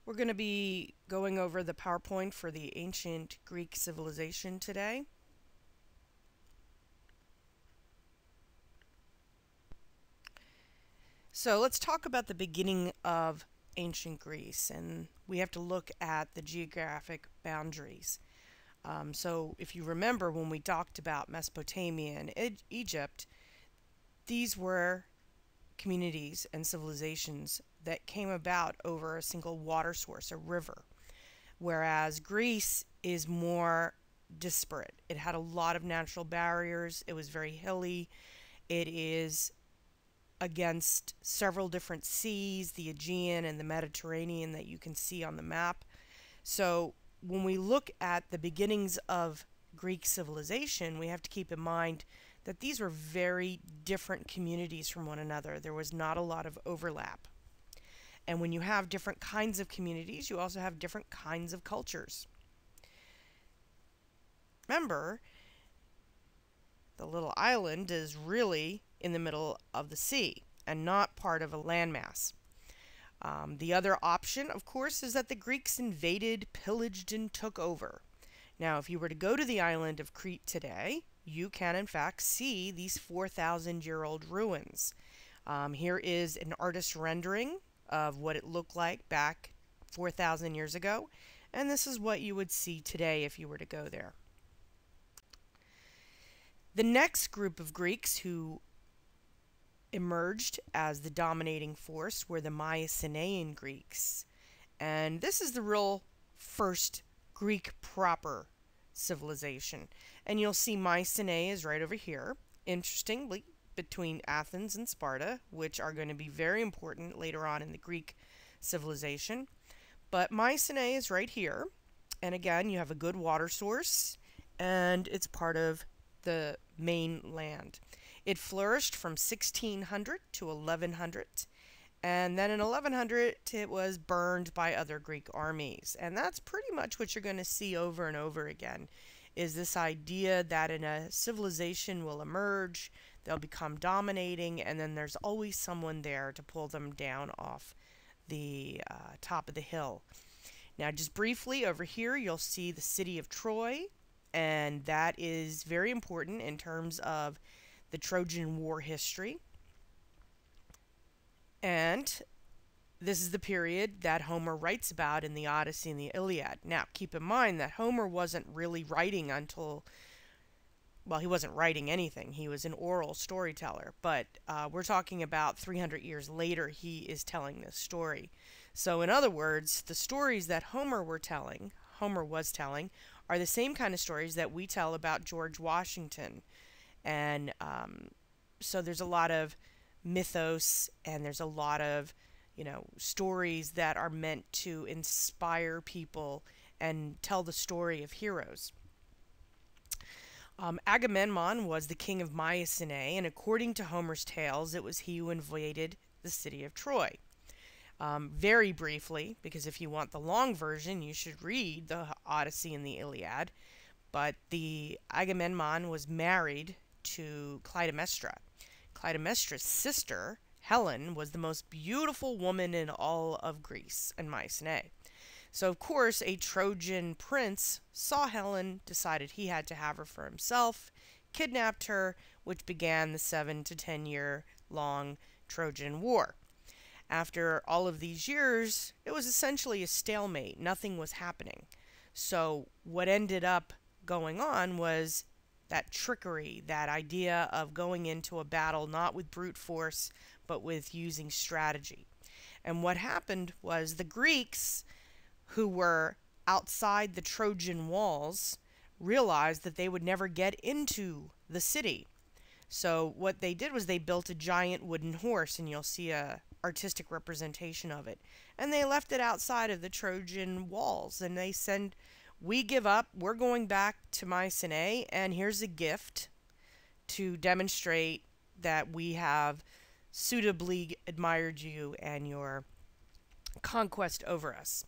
We're going to be going over the PowerPoint for the ancient Greek civilization today. So let's talk about the beginning of ancient Greece, and we have to look at the geographic boundaries. So if you remember when we talked about Mesopotamia and Egypt, these were communities and civilizations that came about over a single water source, a river, whereas Greece is more disparate. It had a lot of natural barriers. It was very hilly. It is against several different seas, the Aegean and the Mediterranean, that you can see on the map. So when we look at the beginnings of Greek civilization, we have to keep in mind that these were very different communities from one another. There was not a lot of overlap. And when you have different kinds of communities, you also have different kinds of cultures. Remember, the little island is really in the middle of the sea and not part of a landmass. The other option, of course, is that the Greeks invaded, pillaged, and took over. Now, if you were to go to the island of Crete today, you can in fact see these 4,000-year-old ruins. Here is an artist's rendering of what it looked like back 4,000 years ago, and this is what you would see today if you were to go there. The next group of Greeks who emerged as the dominating force were the Mycenaean Greeks. And this is the real first Greek proper civilization. And you'll see Mycenae is right over here. Interestingly, between Athens and Sparta, which are going to be very important later on in the Greek civilization. But Mycenae is right here. And again, you have a good water source, and it's part of the mainland. It flourished from 1600 to 1100, and then in 1100 it was burned by other Greek armies. And that's pretty much what you're going to see over and over again, is this idea that in a civilization will emerge, they'll become dominating, and then there's always someone there to pull them down off the top of the hill. Now, just briefly, over here you'll see the city of Troy, and that is very important in terms of the Trojan War history. And this is the period that Homer writes about in the Odyssey and the Iliad. Now, keep in mind that Homer wasn't really writing until, well, he wasn't writing anything. He was an oral storyteller. But we're talking about 300 years later, he is telling this story. So in other words, the stories that Homer was telling, are the same kind of stories that we tell about George Washington. And so there's a lot of mythos, and there's a lot of, stories that are meant to inspire people and tell the story of heroes. Agamemnon was the king of Mycenae, and according to Homer's tales, it was he who invaded the city of Troy. Very briefly, because if you want the long version, you should read the Odyssey and the Iliad, but the Agamemnon was married to Clytemnestra. Clytemnestra's sister, Helen, was the most beautiful woman in all of Greece and Mycenae. So, of course, a Trojan prince saw Helen, decided he had to have her for himself, kidnapped her, which began the 7 to 10 year long Trojan War. After all of these years, it was essentially a stalemate. Nothing was happening. So what ended up going on was that trickery, that idea of going into a battle not with brute force, but with using strategy. And what happened was the Greeks, who were outside the Trojan walls, realized that they would never get into the city. So what they did was they built a giant wooden horse, and you'll see a artistic representation of it. And they left it outside of the Trojan walls, and they said, "We give up, we're going back to Mycenae, and here's a gift to demonstrate that we have suitably admired you and your conquest over us."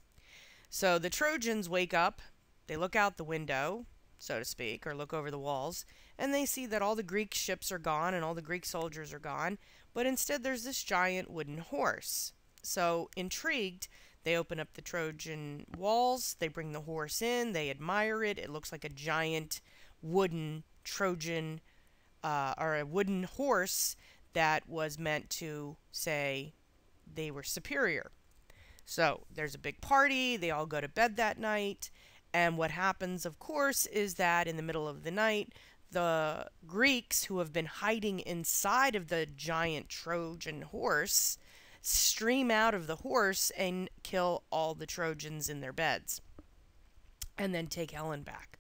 So the Trojans wake up, they look out the window, so to speak, or look over the walls, and they see that all the Greek ships are gone and all the Greek soldiers are gone, but instead there's this giant wooden horse. So, intrigued, They open up the Trojan walls, they bring the horse in, they admire it. It looks like a giant wooden Trojan or a wooden horse that was meant to say they were superior. So there's a big party, they all go to bed that night, and what happens, of course, is that in the middle of the night, the Greeks who have been hiding inside of the giant Trojan horse stream out of the horse and kill all the Trojans in their beds, and then take Helen back.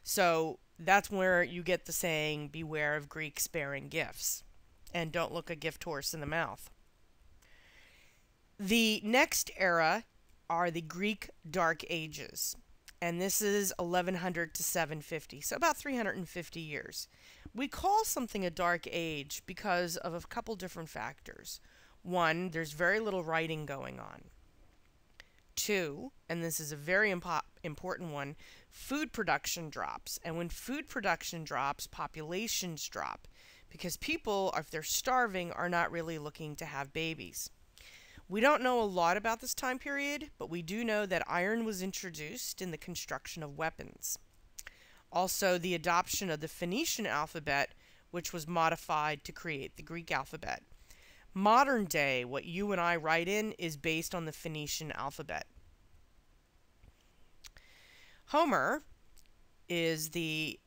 So that's where you get the saying, beware of Greeks bearing gifts, and don't look a gift horse in the mouth. The next era are the Greek Dark Ages, and this is 1100 to 750, so about 350 years. We call something a Dark Age because of a couple different factors. One, there's very little writing going on. Two, and this is a very important one, food production drops. And when food production drops, populations drop, because people, if they're starving, are not really looking to have babies. We don't know a lot about this time period, but we do know that iron was introduced in the construction of weapons. Also, the adoption of the Phoenician alphabet, which was modified to create the Greek alphabet. Modern day, what you and I write in is based on the Phoenician alphabet. Homer is the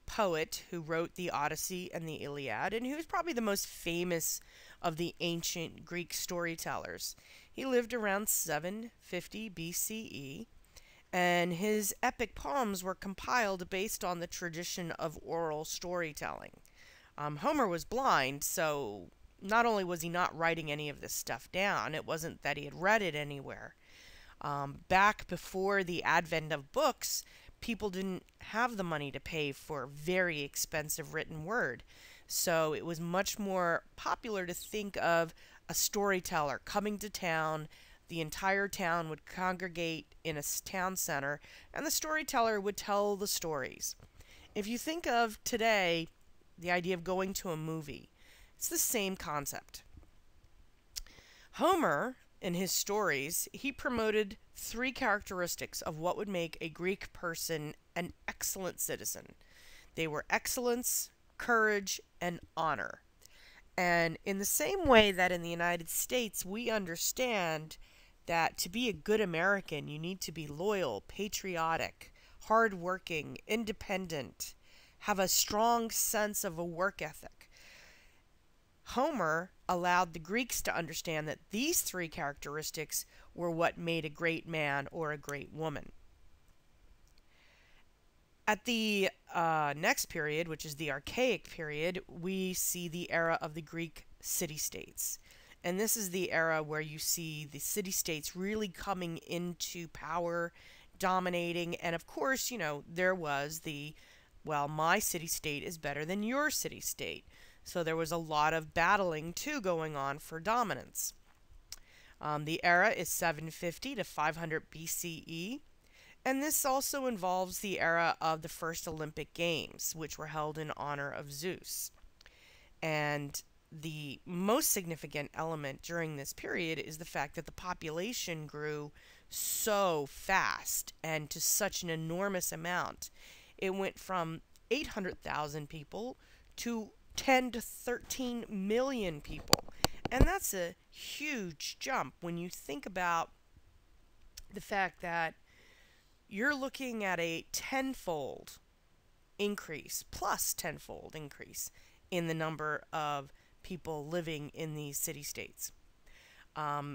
poet who wrote the Odyssey and the Iliad, and who's probably the most famous of the ancient Greek storytellers. He lived around 750 BCE, and his epic poems were compiled based on the tradition of oral storytelling. Homer was blind, so not only was he not writing any of this stuff down, it wasn't that he had read it anywhere. Back before the advent of books, people didn't have the money to pay for very expensive written word. So it was much more popular to think of a storyteller coming to town. The entire town would congregate in a town center, and the storyteller would tell the stories. If you think of today, the idea of going to a movie, it's the same concept. Homer, in his stories, he promoted three characteristics of what would make a Greek person an excellent citizen. They were excellence, courage, and honor. And in the same way that in the United States we understand that to be a good American you need to be loyal, patriotic, hardworking, independent, have a strong sense of a work ethic. Homer allowed the Greeks to understand that these three characteristics were what made a great man or a great woman. At the next period, which is the Archaic period, we see the era of the Greek city-states. And this is the era where you see the city-states really coming into power, dominating, and of course, you know, there was the, well, my city-state is better than your city-state. So there was a lot of battling, too, going on for dominance. The era is 750 to 500 BCE. And this also involves the era of the first Olympic Games, which were held in honor of Zeus. And the most significant element during this period is the fact that the population grew so fast and to such an enormous amount. It went from 800,000 people to 10 to 13 million people. And that's a huge jump when you think about the fact that you're looking at a tenfold increase, plus tenfold increase in the number of people living in these city-states.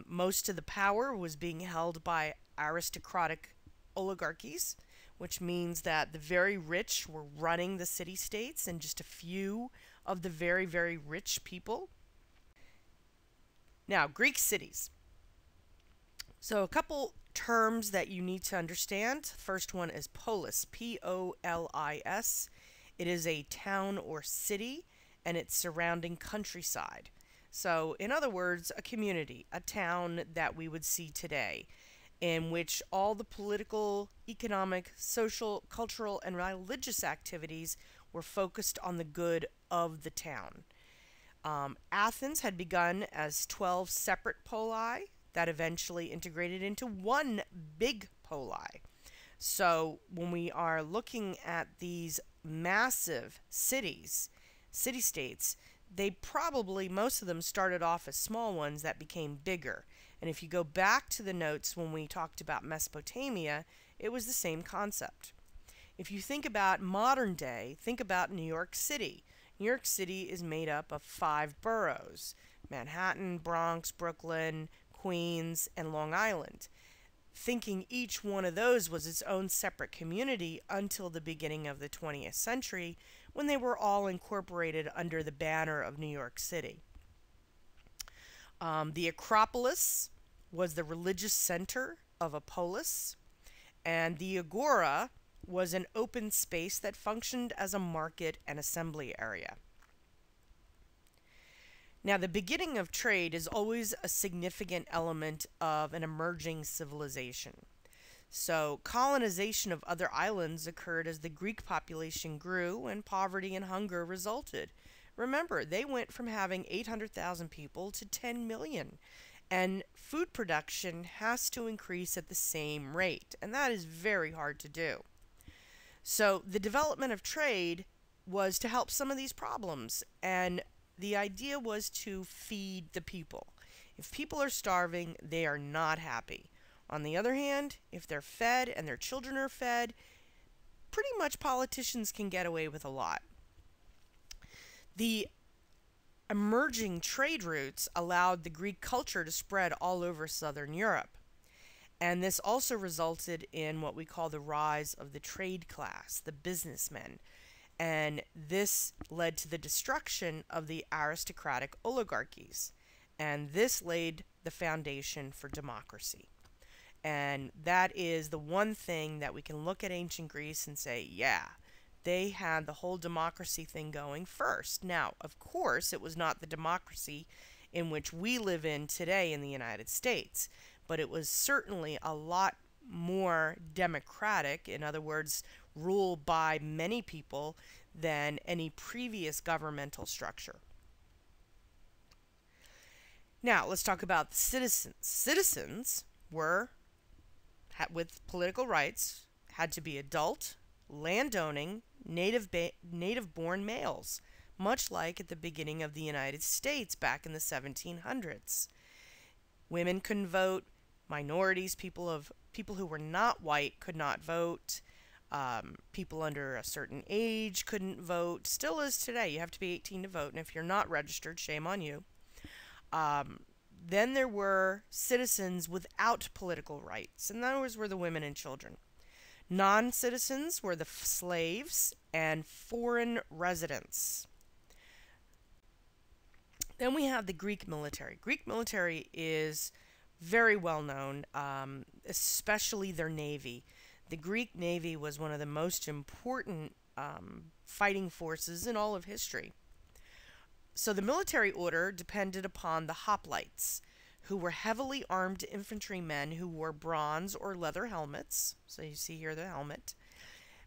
Most of the power was being held by aristocratic oligarchies, which means that the very rich were running the city-states and just a few of the very, very rich people. Now, Greek cities. So a couple terms that you need to understand. First one is polis, P-O-L-I-S. It is a town or city, and its surrounding countryside. So, in other words, a community, a town that we would see today, in which all the political, economic, social, cultural, and religious activities were focused on the good of the town. Athens had begun as 12 separate poli. that eventually integrated into one big poli. So when we are looking at these massive cities, city-states, they probably, most of them started off as small ones that became bigger. And if you go back to the notes when we talked about Mesopotamia, it was the same concept. If you think about modern day, think about New York City. New York City is made up of 5 boroughs: Manhattan, Bronx, Brooklyn, Queens, and Long Island. Thinking each one of those was its own separate community until the beginning of the 20th century, when they were all incorporated under the banner of New York City. The Acropolis was the religious center of a polis, and the Agora was an open space that functioned as a market and assembly area. Now, the beginning of trade is always a significant element of an emerging civilization. So, colonization of other islands occurred as the Greek population grew and poverty and hunger resulted. Remember, they went from having 800,000 people to 10 million. And food production has to increase at the same rate, and that is very hard to do. So the development of trade was to help some of these problems, and the idea was to feed the people. If people are starving, they are not happy. On the other hand, if they're fed and their children are fed, pretty much politicians can get away with a lot. The emerging trade routes allowed the Greek culture to spread all over southern Europe. And this also resulted in what we call the rise of the trade class, the businessmen. And this led to the destruction of the aristocratic oligarchies. And this laid the foundation for democracy. And that is the one thing that we can look at ancient Greece and say, yeah, they had the whole democracy thing going first. Now, of course, it was not the democracy in which we live in today in the United States, but it was certainly a lot more democratic, in other words, ruled by many people, than any previous governmental structure. Now, let's talk about the citizens. Citizens were, with political rights, had to be adult, landowning, native-born males, much like at the beginning of the United States back in the 1700s. Women couldn't vote. Minorities, people who were not white could not vote. People under a certain age couldn't vote. Still is today. You have to be 18 to vote, and if you're not registered, shame on you. Then there were citizens without political rights, and those were the women and children. Non-citizens were the slaves and foreign residents. Then we have the Greek military. Greek military is very well known, especially their navy. The Greek navy was one of the most important fighting forces in all of history. So the military order depended upon the hoplites, who were heavily armed infantrymen who wore bronze or leather helmets. So you see here the helmet,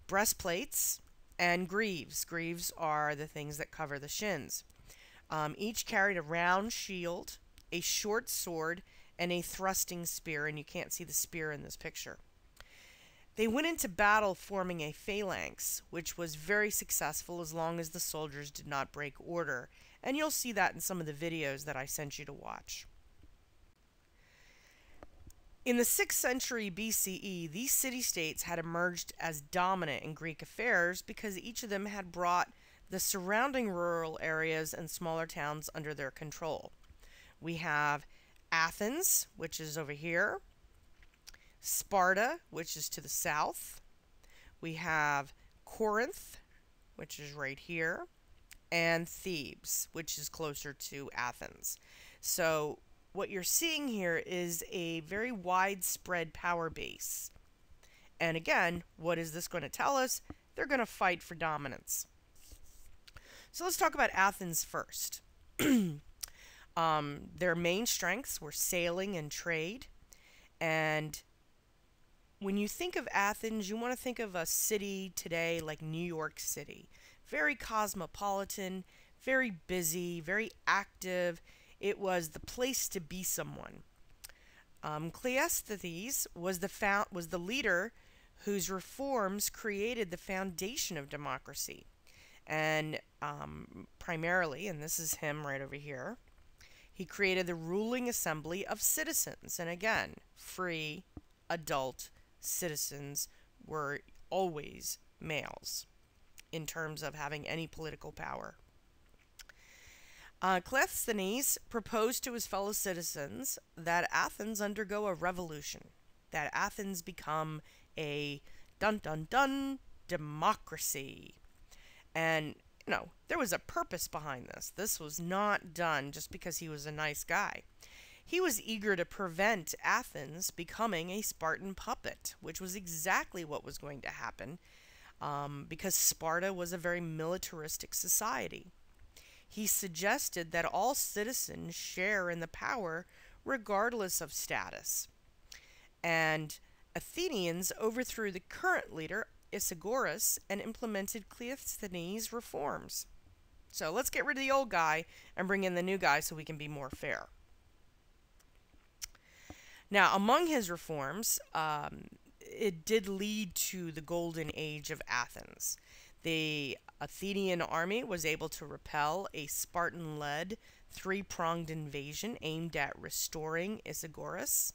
breastplates, and greaves. Greaves are the things that cover the shins. Each carried a round shield, a short sword, and a thrusting spear, and you can't see the spear in this picture. They went into battle forming a phalanx, which was very successful as long as the soldiers did not break order, and you'll see that in some of the videos that I sent you to watch. In the 6th century BCE, these city-states had emerged as dominant in Greek affairs because each of them had brought the surrounding rural areas and smaller towns under their control. We have Athens, which is over here, Sparta, which is to the south. We have Corinth, which is right here, and Thebes, which is closer to Athens. So what you're seeing here is a very widespread power base. And again, what is this going to tell us? They're going to fight for dominance. So let's talk about Athens first. Their main strengths were sailing and trade. And when you think of Athens, you want to think of a city today like New York City. Very cosmopolitan, very busy, very active. It was the place to be someone. Cleisthenes was the leader whose reforms created the foundation of democracy. And primarily, and this is him right over here, he created the ruling assembly of citizens. And again, free, adult citizens were always males in terms of having any political power. Cleisthenes proposed to his fellow citizens that Athens undergo a revolution, that Athens become a dun-dun-dun democracy. And, there was a purpose behind this. This was not done just because he was a nice guy. He was eager to prevent Athens becoming a Spartan puppet, which was exactly what was going to happen, because Sparta was a very militaristic society. He suggested that all citizens share in the power regardless of status. And Athenians overthrew the current leader, Isagoras, and implemented Cleisthenes Reforms. So let's get rid of the old guy and bring in the new guy so we can be more fair. Now, among his reforms, it did lead to the golden age of Athens. The Athenian army was able to repel a Spartan-led three-pronged invasion aimed at restoring Isagoras,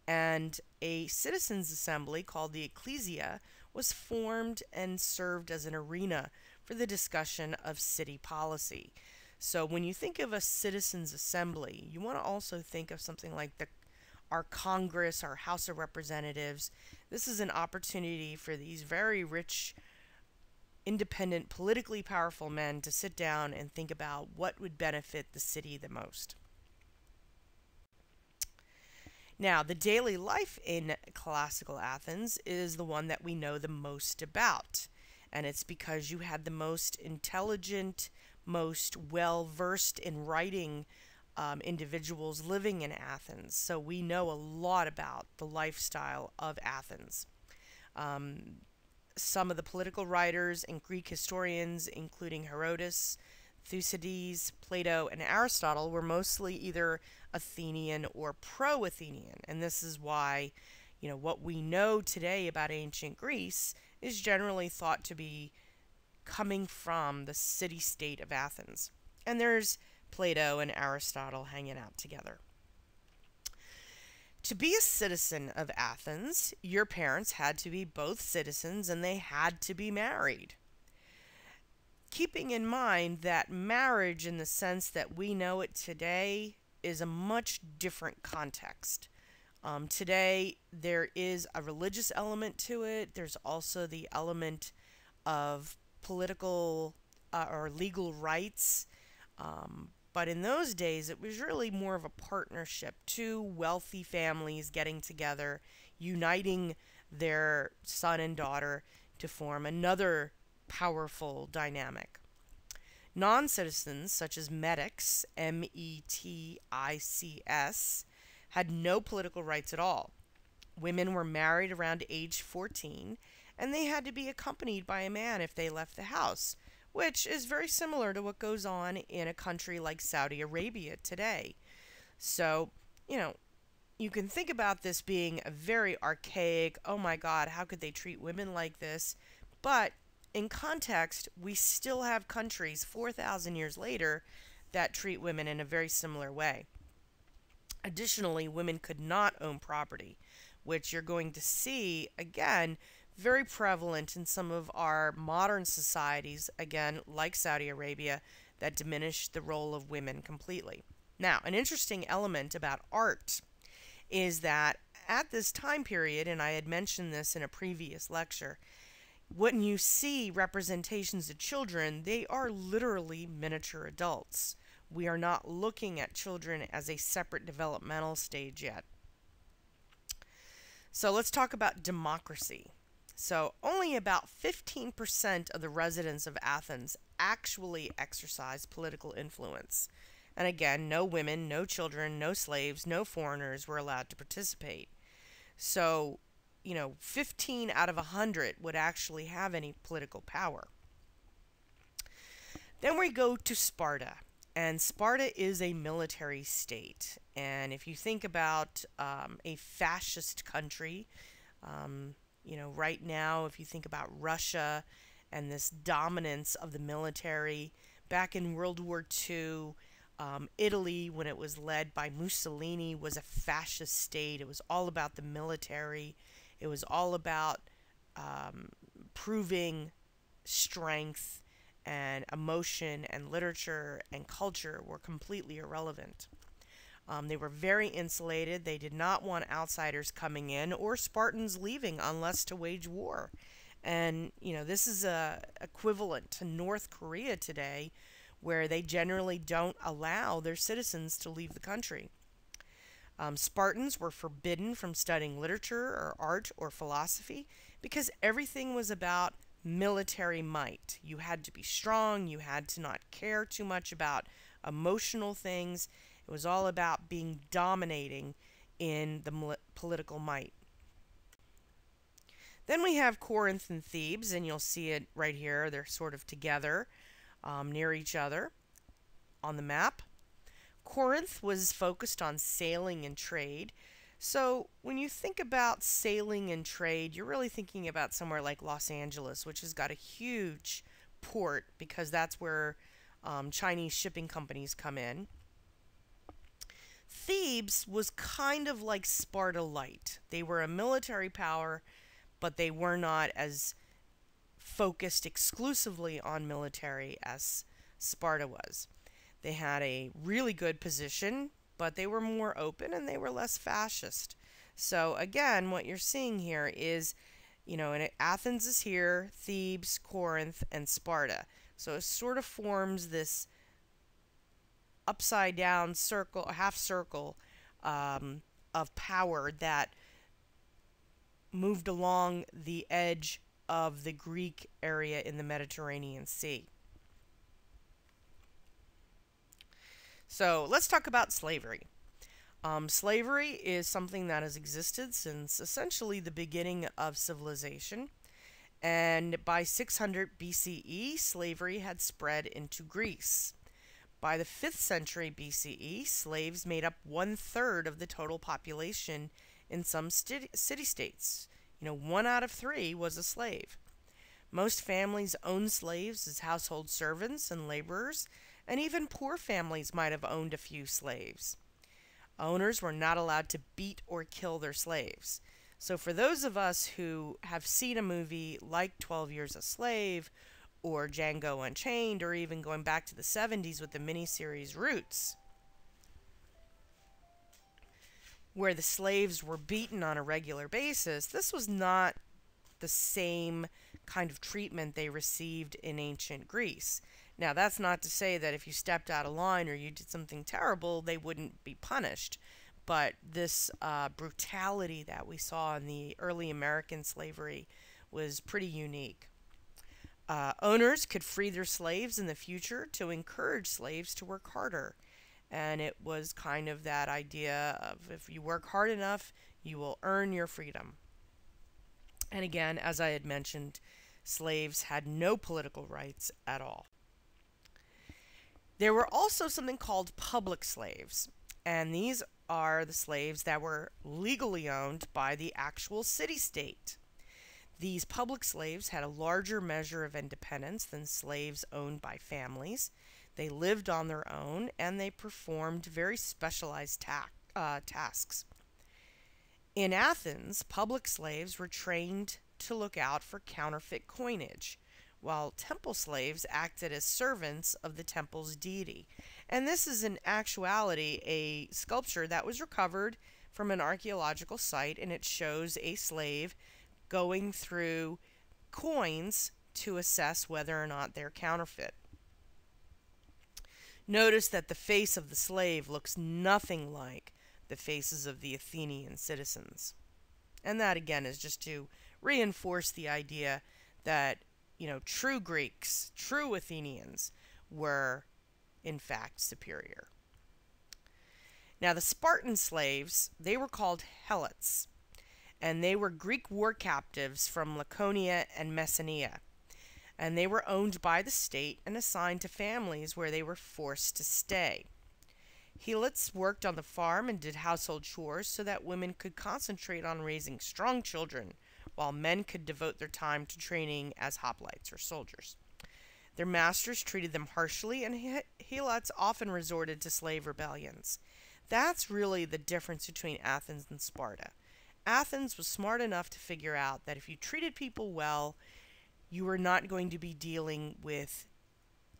and a citizens' assembly called the Ecclesia was formed and served as an arena for the discussion of city policy. So when you think of a citizens' assembly, you want to also think of something like our Congress, our House of Representatives. This is an opportunity for these very rich, independent, politically powerful men to sit down and think about what would benefit the city the most. Now, the daily life in classical Athens is the one that we know the most about. And it's because you had the most intelligent, most well-versed in writing individuals living in Athens. So we know a lot about the lifestyle of Athens. Some of the political writers and Greek historians, including Herodotus, Thucydides, Plato, and Aristotle, were mostly either Athenian or pro-Athenian. And this is why, what we know today about ancient Greece is generally thought to be coming from the city-state of Athens. And there's Plato and Aristotle hanging out together. To be a citizen of Athens, your parents had to be both citizens and they had to be married. Keeping in mind that marriage in the sense that we know it today is a much different context. Today, there is a religious element to it. There's also the element of political or legal rights. But in those days, it was really more of a partnership. Two wealthy families getting together, uniting their son and daughter to form another powerful dynamic. Non-citizens, such as metics, M-E-T-I-C-S, had no political rights at all. Women were married around age 14, and they had to be accompanied by a man if they left the house, which is very similar to what goes on in a country like Saudi Arabia today. So, you can think about this being a very archaic, oh my God, how could they treat women like this? But in context, we still have countries 4,000 years later that treat women in a very similar way. Additionally, women could not own property, which you're going to see, again, very prevalent in some of our modern societies, again, like Saudi Arabia, that diminish the role of women completely. Now, an interesting element about art is that at this time period, and I had mentioned this in a previous lecture, when you see representations of children, they are literally miniature adults. We are not looking at children as a separate developmental stage yet. So let's talk about democracy. So only about 15% of the residents of Athens actually exercised political influence. And again, no women, no children, no slaves, no foreigners were allowed to participate. So, 15 out of 100 would actually have any political power. Then we go to Sparta. And Sparta is a military state. And if you think about a fascist country, right now, if you think about Russia and this dominance of the military, back in World War II, Italy, when it was led by Mussolini, was a fascist state. It was all about the military. It was all about proving strength, and emotion and literature and culture were completely irrelevant. They were very insulated. They did not want outsiders coming in or Spartans leaving unless to wage war. And, this is equivalent to North Korea today, where they generally don't allow their citizens to leave the country. Spartans were forbidden from studying literature or art or philosophy because everything was about military might. You had to be strong, you had to not care too much about emotional things. It was all about being dominating in the political might. Then we have Corinth and Thebes, and you'll see it right here. They're sort of together, near each other on the map. Corinth was focused on sailing and trade. So when you think about sailing and trade, you're really thinking about somewhere like Los Angeles, which has got a huge port because that's where Chinese shipping companies come in. Thebes was kind of like Sparta light. They were a military power, but they were not as focused exclusively on military as Sparta was. They had a really good position, but they were more open and they were less fascist. So again, what you're seeing here is, and Athens is here, Thebes, Corinth, and Sparta. So it sort of forms this upside down circle, half circle of power that moved along the edge of the Greek area in the Mediterranean Sea. So let's talk about slavery. Slavery is something that has existed since essentially the beginning of civilization. And by 600 BCE, slavery had spread into Greece. By the 5th century BCE, slaves made up 1/3 of the total population in some city-states. 1 out of 3 was a slave. Most families owned slaves as household servants and laborers, and even poor families might have owned a few slaves. Owners were not allowed to beat or kill their slaves. So for those of us who have seen a movie like 12 Years a Slave or Django Unchained, or even going back to the 70s with the miniseries Roots, where the slaves were beaten on a regular basis, this was not the same kind of treatment they received in ancient Greece. Now, that's not to say that if you stepped out of line or you did something terrible, they wouldn't be punished. But this brutality that we saw in the early American slavery was pretty unique. Owners could free their slaves in the future to encourage slaves to work harder. And it was kind of that idea of if you work hard enough, you will earn your freedom. And again, as I had mentioned, slaves had no political rights at all. There were also something called public slaves, and these are the slaves that were legally owned by the actual city-state. These public slaves had a larger measure of independence than slaves owned by families. They lived on their own, and they performed very specialized tasks. In Athens, public slaves were trained to look out for counterfeit coinage, while temple slaves acted as servants of the temple's deity. And this is in actuality a sculpture that was recovered from an archaeological site, and it shows a slave going through coins to assess whether or not they're counterfeit. Notice that the face of the slave looks nothing like the faces of the Athenian citizens. And that again is just to reinforce the idea that true Greeks, true Athenians were, in fact, superior. Now, the Spartan slaves, they were called helots, and they were Greek war captives from Laconia and Messenia. and they were owned by the state and assigned to families where they were forced to stay. Helots worked on the farm and did household chores so that women could concentrate on raising strong children, while men could devote their time to training as hoplites or soldiers. Their masters treated them harshly, and helots often resorted to slave rebellions. That's really the difference between Athens and Sparta. Athens was smart enough to figure out that if you treated people well, you were not going to be dealing with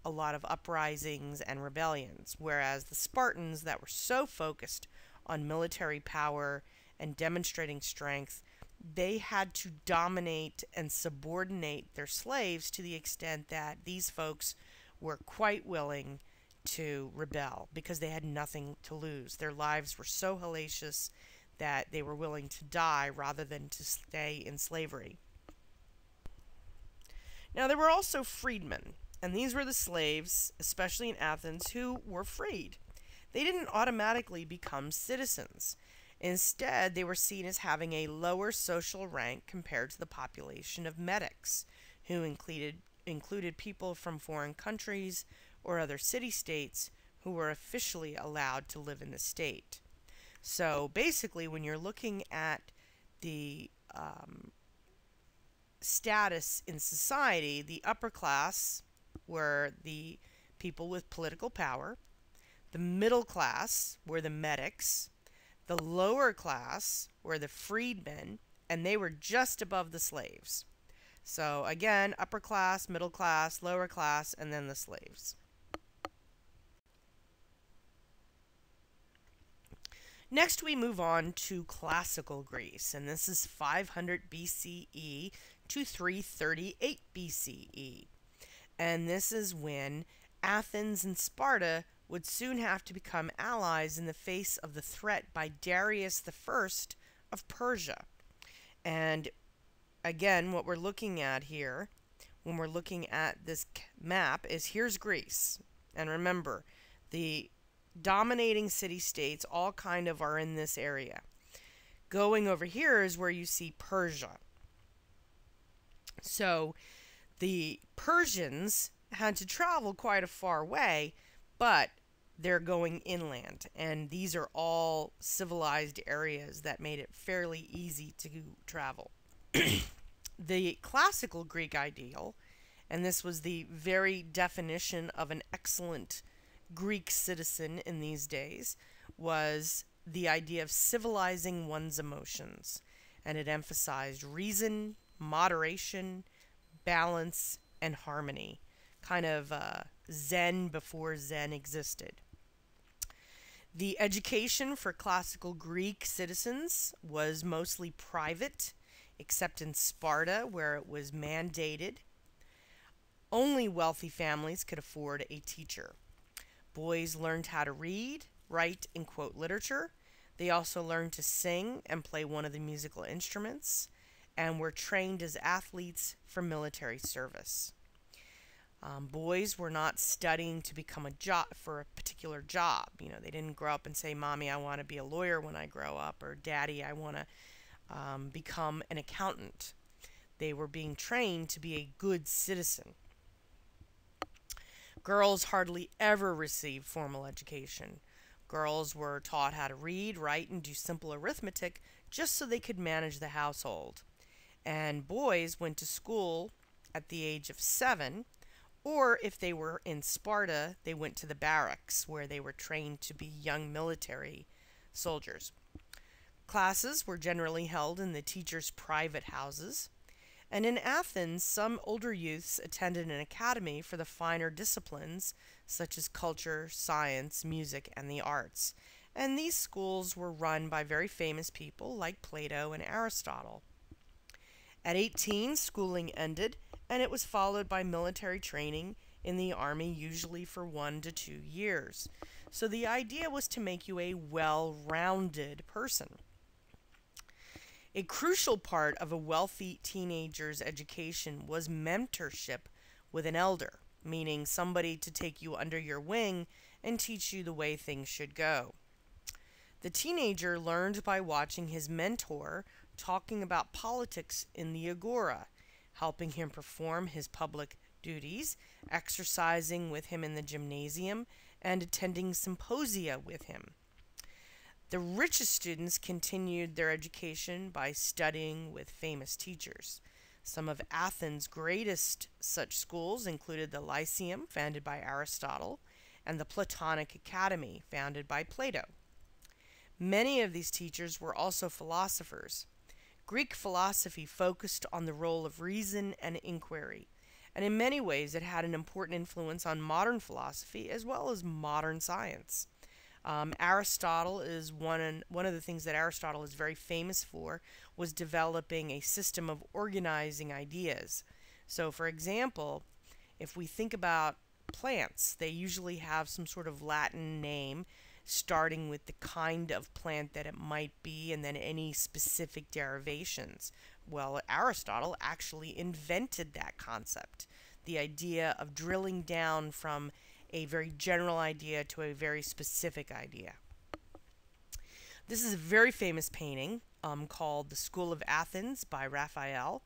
a lot of uprisings and rebellions, whereas the Spartans that were so focused on military power and demonstrating strength, they had to dominate and subordinate their slaves to the extent that these folks were quite willing to rebel because they had nothing to lose. Their lives were so hellacious that they were willing to die rather than to stay in slavery. Now, there were also freedmen, and these were the slaves, especially in Athens, who were freed. They didn't automatically become citizens. Instead, they were seen as having a lower social rank compared to the population of metics, who included people from foreign countries or other city-states who were officially allowed to live in the state. So basically, when you're looking at the status in society, the upper class were the people with political power, the middle class were the metics, the lower class were the freedmen, and they were just above the slaves. So again, upper class, middle class, lower class, and then the slaves. Next, we move on to classical Greece, and this is 500 BCE to 338 BCE. And this is when Athens and Sparta would soon have to become allies in the face of the threat by Darius I of Persia. And again, what we're looking at here, when we're looking at this map, is here's Greece. And remember, the dominating city-states all kind of are in this area. Going over here is where you see Persia. So the Persians had to travel quite a far way, but they're going inland, and these are all civilized areas that made it fairly easy to travel. The classical Greek ideal, and this was the very definition of an excellent Greek citizen in these days, was the idea of civilizing one's emotions, and it emphasized reason, moderation, balance, and harmony. Kind of Zen before Zen existed. The education for classical Greek citizens was mostly private, except in Sparta, where it was mandated. Only wealthy families could afford a teacher. Boys learned how to read, write, and quote literature. They also learned to sing and play one of the musical instruments, and were trained as athletes for military service. Boys were not studying to become for a particular job. You know, they didn't grow up and say, "Mommy, I want to be a lawyer when I grow up," or "Daddy, I want to become an accountant." They were being trained to be a good citizen. Girls hardly ever received formal education. Girls were taught how to read, write, and do simple arithmetic just so they could manage the household. And boys went to school at the age of 7, or if they were in Sparta, they went to the barracks where they were trained to be young military soldiers. Classes were generally held in the teachers' private houses, and in Athens, some older youths attended an academy for the finer disciplines such as culture, science, music, and the arts. And these schools were run by very famous people like Plato and Aristotle. At 18, schooling ended, and it was followed by military training in the army, usually for 1 to 2 years. So the idea was to make you a well-rounded person. A crucial part of a wealthy teenager's education was mentorship with an elder, meaning somebody to take you under your wing and teach you the way things should go. The teenager learned by watching his mentor talking about politics in the agora, helping him perform his public duties, exercising with him in the gymnasium, and attending symposia with him. The richest students continued their education by studying with famous teachers. Some of Athens' greatest such schools included the Lyceum, founded by Aristotle, and the Platonic Academy, founded by Plato. Many of these teachers were also philosophers. Greek philosophy focused on the role of reason and inquiry, and in many ways it had an important influence on modern philosophy as well as modern science. Aristotle is one of the things that Aristotle is very famous for was developing a system of organizing ideas. So, for example, if we think about plants, they usually have some sort of Latin name starting with the kind of plant that it might be and then any specific derivations. Well, Aristotle actually invented that concept, the idea of drilling down from a very general idea to a very specific idea. This is a very famous painting called The School of Athens by Raphael,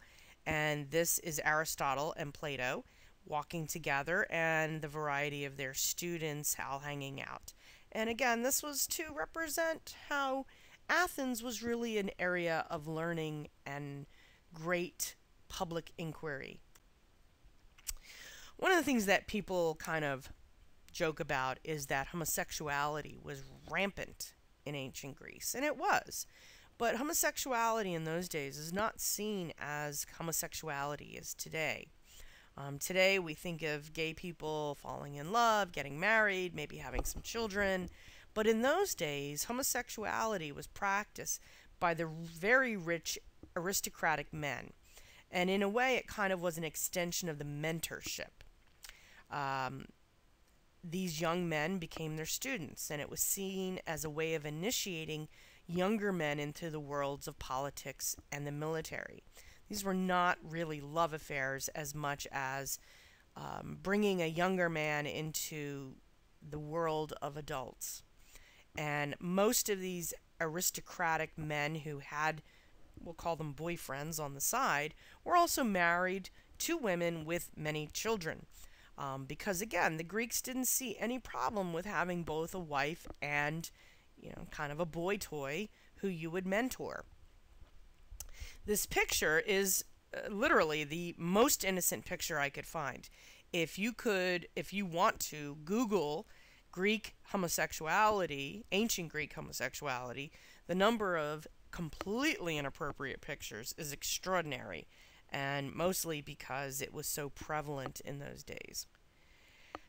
and this is Aristotle and Plato walking together and the variety of their students all hanging out. And again, this was to represent how Athens was really an area of learning and great public inquiry. One of the things that people kind of joke about is that homosexuality was rampant in ancient Greece, and it was. But homosexuality in those days is not seen as homosexuality is today. Today we think of gay people falling in love, getting married, maybe having some children. But in those days, homosexuality was practiced by the very rich aristocratic men. And in a way, it kind of was an extension of the mentorship. These young men became their students, and it was seen as a way of initiating younger men into the worlds of politics and the military. These were not really love affairs as much as bringing a younger man into the world of adults. And most of these aristocratic men who had, we'll call them boyfriends on the side, were also married to women with many children. Because again, the Greeks didn't see any problem with having both a wife and, kind of a boy toy who you would mentor. This picture is literally the most innocent picture I could find. If you want to Google Greek homosexuality, ancient Greek homosexuality, the number of completely inappropriate pictures is extraordinary, and mostly because it was so prevalent in those days.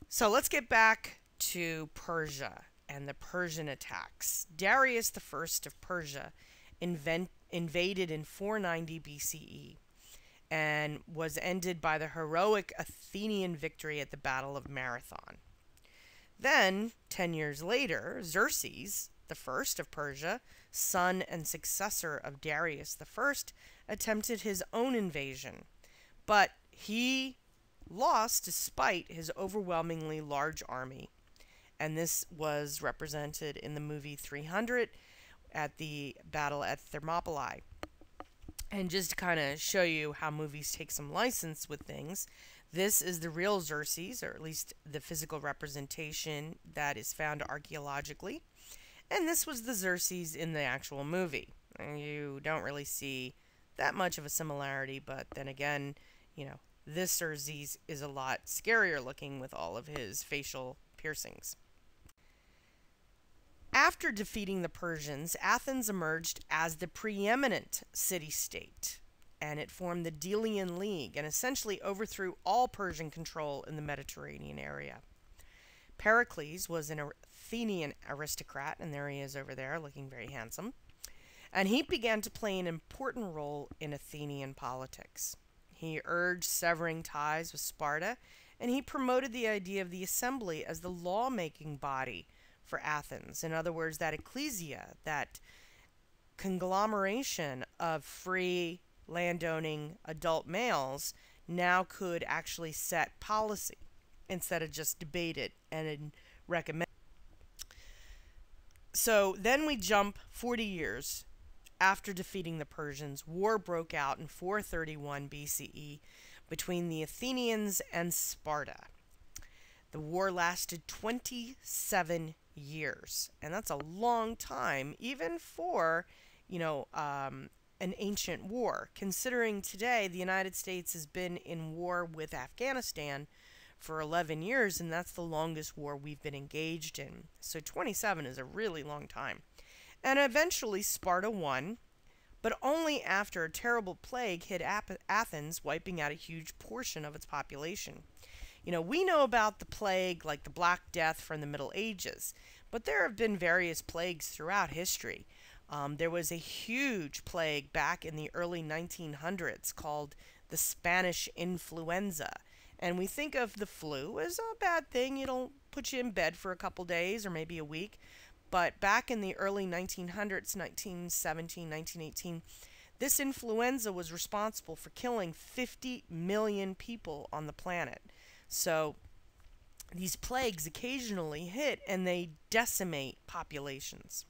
So let's get back to Persia and the Persian attacks. Darius I of Persia invaded in 490 BCE and was ended by the heroic Athenian victory at the Battle of Marathon. Then, 10 years later, Xerxes I of Persia, son and successor of Darius I, attempted his own invasion, but he lost despite his overwhelmingly large army. And this was represented in the movie 300 at the battle at Thermopylae. And just to kind of show you how movies take some license with things, this is the real Xerxes, or at least the physical representation that is found archaeologically. And this was the Xerxes in the actual movie. And you don't really see that much of a similarity, but then again, this Xerxes is a lot scarier looking with all of his facial piercings. After defeating the Persians, Athens emerged as the preeminent city-state, and it formed the Delian League and essentially overthrew all Persian control in the Mediterranean area. Pericles was an Athenian aristocrat, and there he is over there looking very handsome, and he began to play an important role in Athenian politics. He urged severing ties with Sparta, and he promoted the idea of the assembly as the lawmaking body for Athens. In other words, that ecclesia, that conglomeration of free landowning adult males now could actually set policy instead of just debate it and recommend. So then we jump 40 years after defeating the Persians. War broke out in 431 BCE between the Athenians and Sparta. The war lasted 27 years, and that's a long time, even for, an ancient war. Considering today the United States has been in war with Afghanistan for 11 years, and that's the longest war we've been engaged in. So 27 is a really long time. And eventually Sparta won, but only after a terrible plague hit Athens, wiping out a huge portion of its population. We know about the plague, like the Black Death from the Middle Ages, but there have been various plagues throughout history. There was a huge plague back in the early 1900s called the Spanish influenza. And we think of the flu as a bad thing. It'll put you in bed for a couple days or maybe a week. But back in the early 1900s, 1917, 1918, this influenza was responsible for killing 50 million people on the planet. So these plagues occasionally hit and they decimate populations.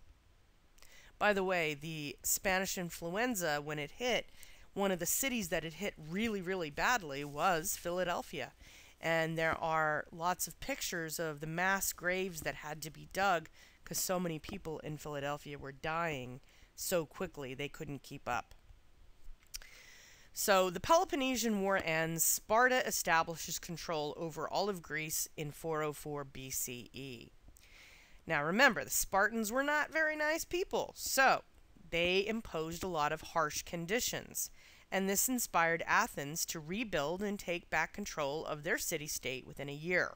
By the way, the Spanish influenza, when it hit, one of the cities that it hit really, really badly was Philadelphia. And there are lots of pictures of the mass graves that had to be dug because so many people in Philadelphia were dying so quickly they couldn't keep up. So the Peloponnesian War ends. Sparta establishes control over all of Greece in 404 BCE. Now remember, the Spartans were not very nice people, so they imposed a lot of harsh conditions. And this inspired Athens to rebuild and take back control of their city-state within a year.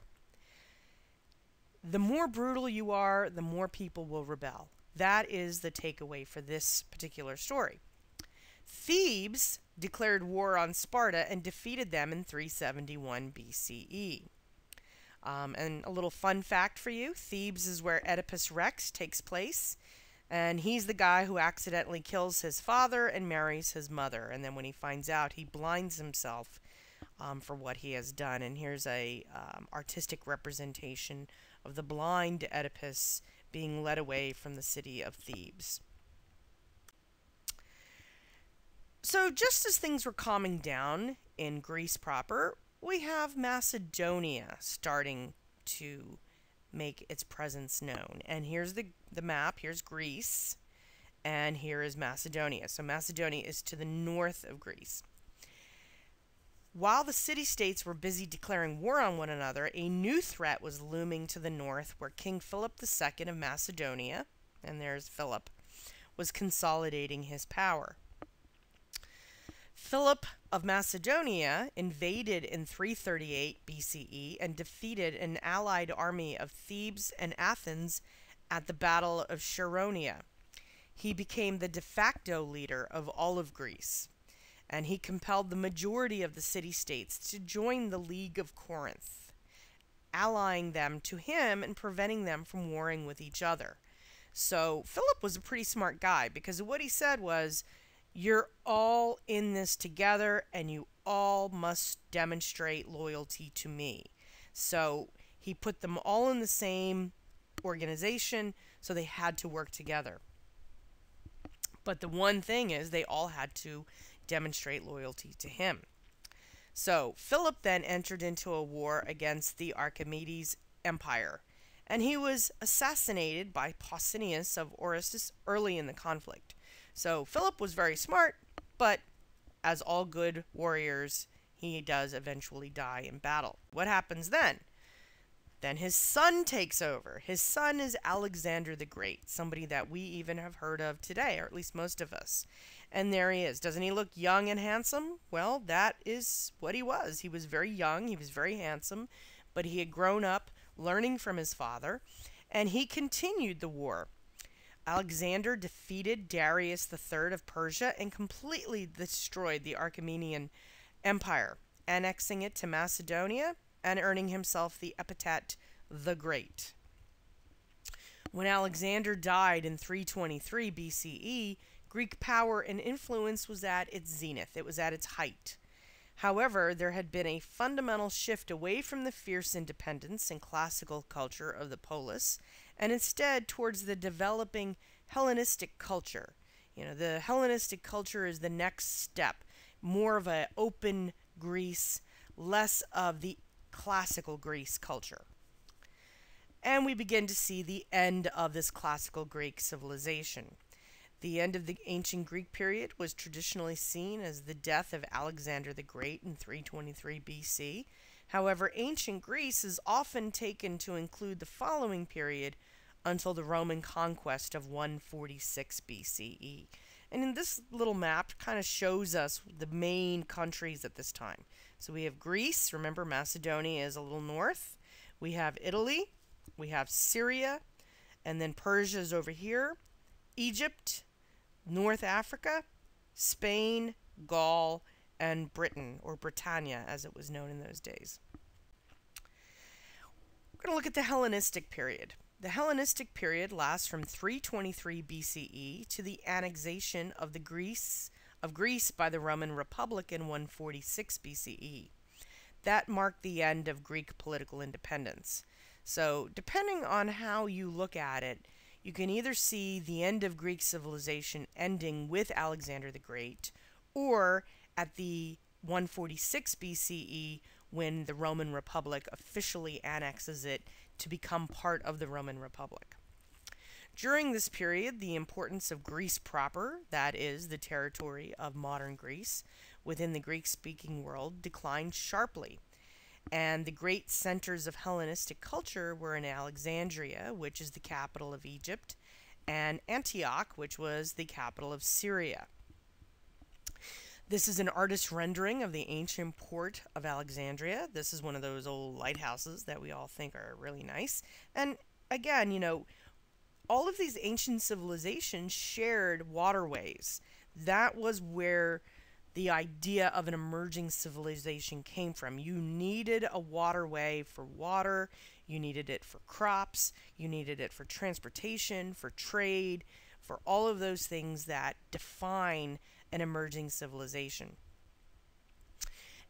The more brutal you are, the more people will rebel. That is the takeaway for this particular story. Thebes declared war on Sparta and defeated them in 371 BCE. And a little fun fact for you, Thebes is where Oedipus Rex takes place. And he's the guy who accidentally kills his father and marries his mother. And then when he finds out, he blinds himself for what he has done. And here's a artistic representation of the blind Oedipus being led away from the city of Thebes. So just as things were calming down in Greece proper, we have Macedonia starting to make its presence known. And here's the map. Here's Greece, and here is Macedonia. So Macedonia is to the north of Greece. While the city-states were busy declaring war on one another, a new threat was looming to the north, where King Philip II of Macedonia, and there's Philip, was consolidating his power. Philip of Macedonia invaded in 338 BCE and defeated an allied army of Thebes and Athens at the Battle of Chaeronea. He became the de facto leader of all of Greece, and he compelled the majority of the city-states to join the League of Corinth, allying them to him and preventing them from warring with each other. So Philip was a pretty smart guy, because what he said was, you're all in this together, and you all must demonstrate loyalty to me. So he put them all in the same organization, so they had to work together. But the one thing is, they all had to demonstrate loyalty to him. So Philip then entered into a war against the Archimedes Empire, and he was assassinated by Pausanias of Orestes early in the conflict. So Philip was very smart, but as all good warriors, he does eventually die in battle. What happens then? Then his son takes over. His son is Alexander the Great, somebody that we even have heard of today, or at least most of us. And there he is. Doesn't he look young and handsome? Well, that is what he was. He was very young, he was very handsome, but he had grown up learning from his father, and he continued the war. Alexander defeated Darius III of Persia and completely destroyed the Achaemenid Empire, annexing it to Macedonia and earning himself the epithet the Great. When Alexander died in 323 BCE, Greek power and influence was at its zenith. It was at its height. However, there had been a fundamental shift away from the fierce independence and classical culture of the polis, and instead towards the developing Hellenistic culture. The Hellenistic culture is the next step, more of an open Greece, less of the classical Greece culture. And we begin to see the end of this classical Greek civilization. The end of the ancient Greek period was traditionally seen as the death of Alexander the Great in 323 BC. However, ancient Greece is often taken to include the following period until the Roman conquest of 146 BCE. And in this little map kind of shows us the main countries at this time. So we have Greece, remember Macedonia is a little north. We have Italy, we have Syria, and then Persia is over here, Egypt, North Africa, Spain, Gaul, and Britain, or Britannia as it was known in those days. We're going to look at the Hellenistic period. The Hellenistic period lasts from 323 BCE to the annexation of Greece by the Roman Republic in 146 BCE. That marked the end of Greek political independence. So, depending on how you look at it, you can either see the end of Greek civilization ending with Alexander the Great, or at the 146 BCE when the Roman Republic officially annexes it to become part of the Roman Republic. During this period, the importance of Greece proper, that is, the territory of modern Greece, within the Greek-speaking world declined sharply. And the great centers of Hellenistic culture were in Alexandria, which is the capital of Egypt, and Antioch, which was the capital of Syria. This is an artist's rendering of the ancient port of Alexandria. This is one of those old lighthouses that we all think are really nice. And again, you know, all of these ancient civilizations shared waterways. That was where the idea of an emerging civilization came from. You needed a waterway for water, you needed it for crops, you needed it for transportation, for trade, for all of those things that define an emerging civilization.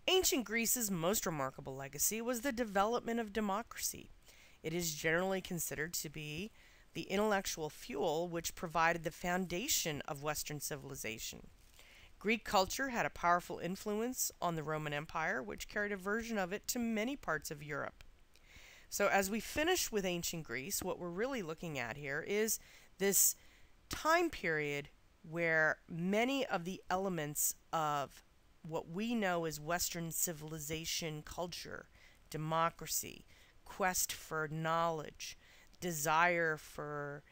Ancient Greece's most remarkable legacy was the development of democracy. It is generally considered to be the intellectual fuel which provided the foundation of Western civilization. Greek culture had a powerful influence on the Roman Empire, which carried a version of it to many parts of Europe. So as we finish with ancient Greece, what we're really looking at here is this time period where many of the elements of what we know as Western civilization culture, democracy, quest for knowledge, desire for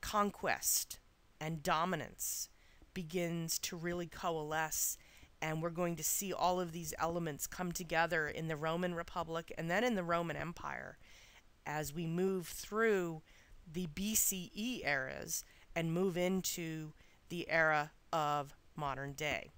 conquest and dominance begins to really coalesce, and we're going to see all of these elements come together in the Roman Republic and then in the Roman Empire as we move through the BCE eras and move into the era of modern day.